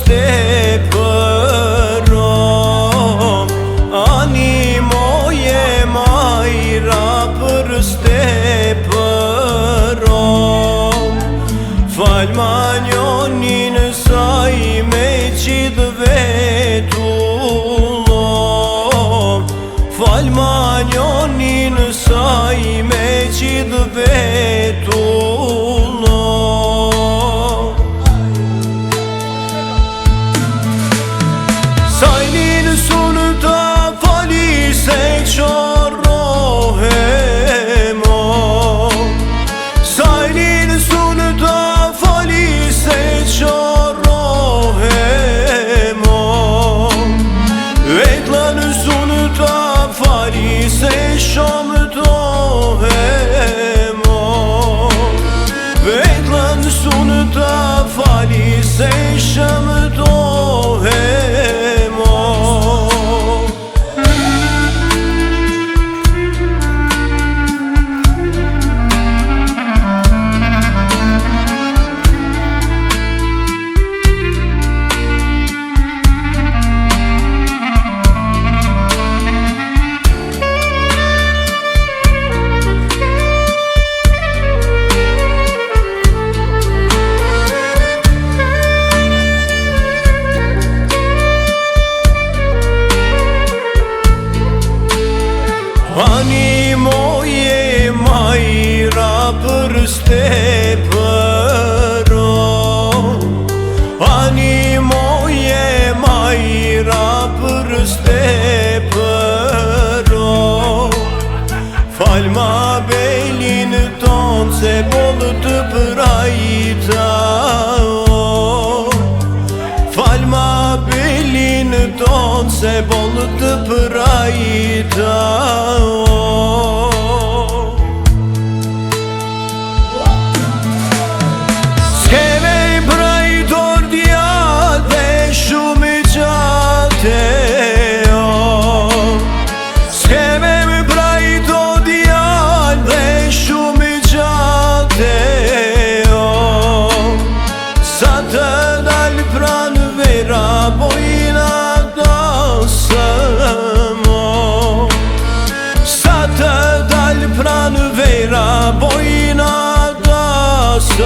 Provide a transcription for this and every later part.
stepërom, animoje majra për stepërom. Fal manjonin saj me qidh vetullom, fal manjonin saj me qidh vetullom. Sajnin sunë ta fali se qorrohemo, sajnin sunë ta fali se qorrohemo, vetlan sunë ta fali se shomtohemo, vetlan sunë ta fali se shomtohemo. Animoje majra për stepërom, animoje majra për stepërom. Fal ma belin ton se bollë të prajta, fal ma belin ton se bollë të prajta. S'keme prajtor djallë dhe shumë gjate, s'keme prajtor djallë dhe shumë gjate, sa të dalë pranë vera bojna dasëmo, sa të dalë pranë vera bojna dasëmo.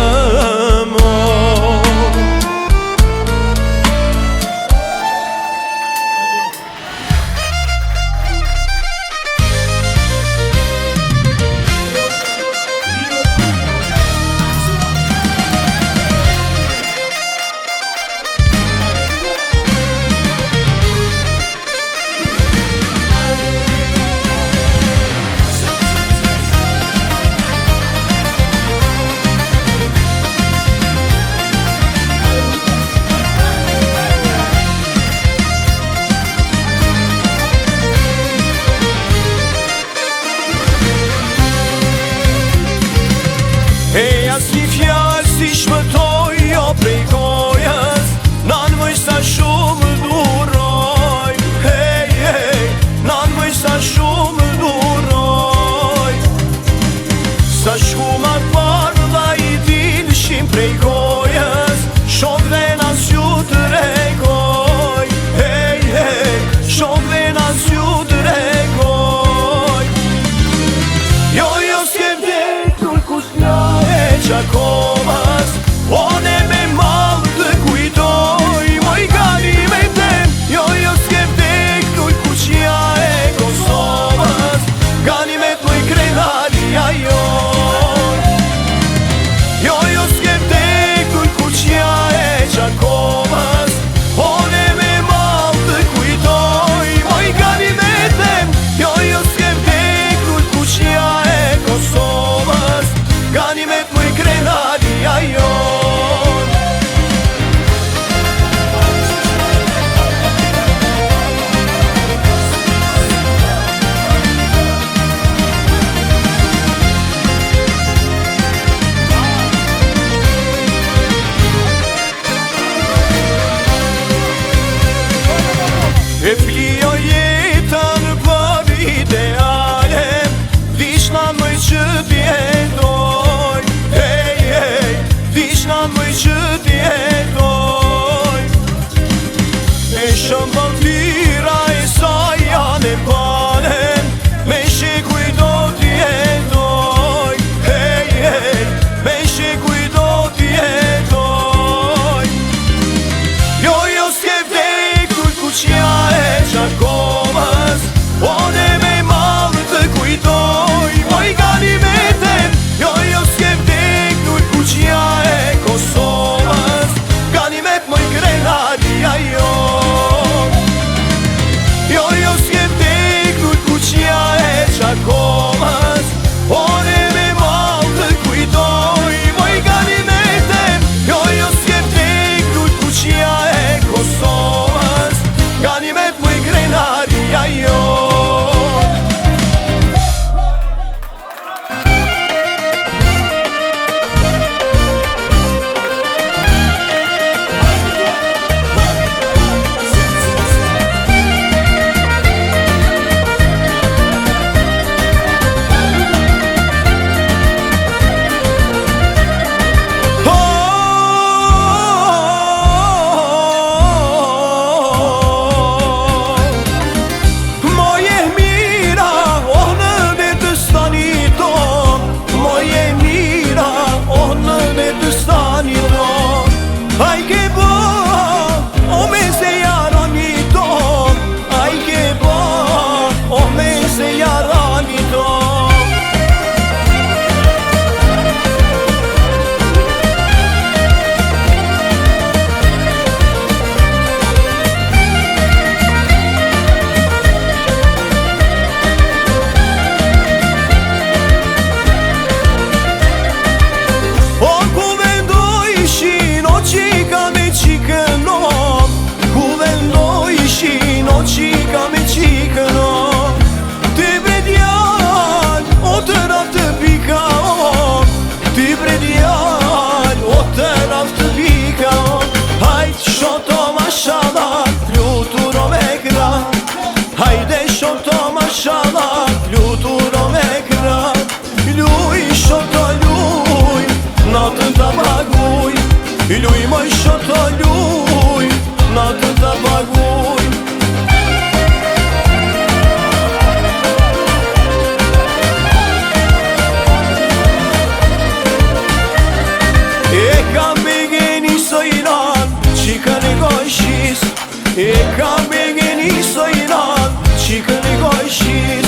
E ka begen i sojnan Qikën i gojshis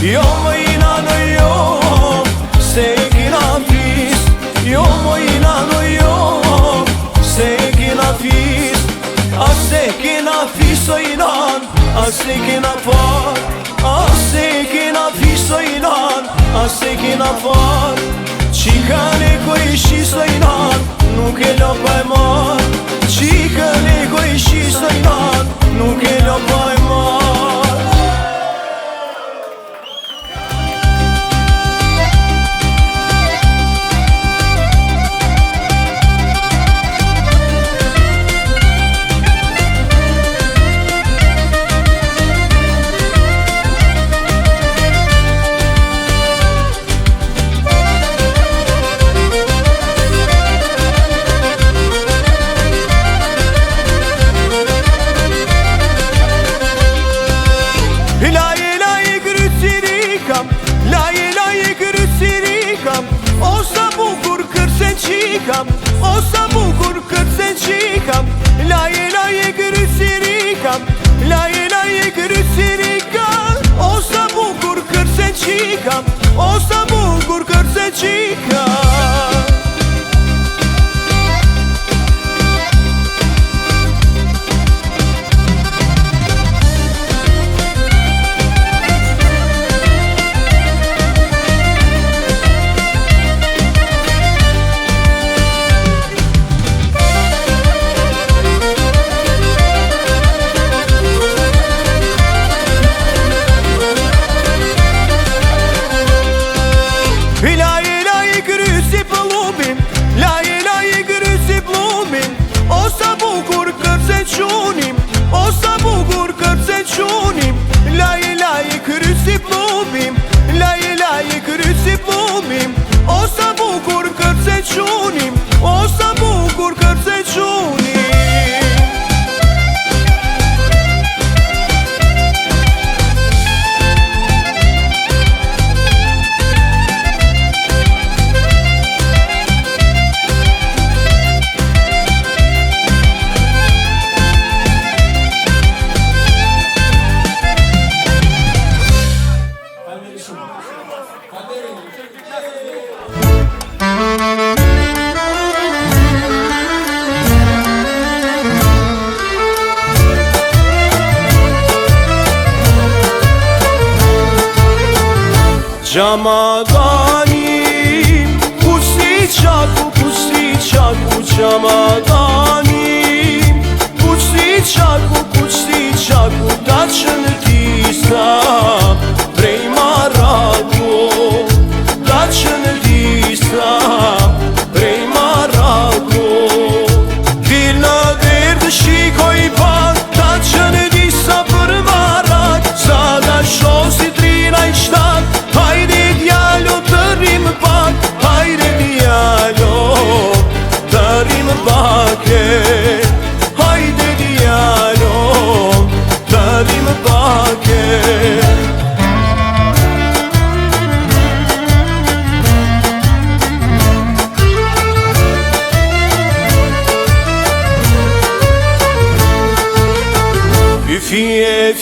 Jo më ina në jo Se e kina fis Jo më ina në jo Se e kina fis A se kina fis sojnan A se kina far A se kina fis sojnan A se kina far Qikën e gojshi sojnan Nuk e lopa e mar Qikën e gojshi sojnan Nuk e lopa e mar O sa bukur kërsen qikam O sa bukur kërsen qikam Laje laje kërësirikam Laje laje kërësirikam O sa bukur kërsen qikam O sa bukur kërsen qikam O sa bukur kërse qunim Laje laje krysi plumim Laje laje krysi plumim O sa bukur kërse qunim O sa bukur kërse qunim Gjamadanim Pusti qaku Gjamadanim Pusti qaku Ta që në tisa Prej Marako Ta që në tisa Prej Marako Dil në dherë të shikoj pak Ta që në tisa për Marak Sa da shosi trina i shtak Hajde djalo të rrim pak Hajde djalo të rrim pak Hajde djalo të rrim pak Fije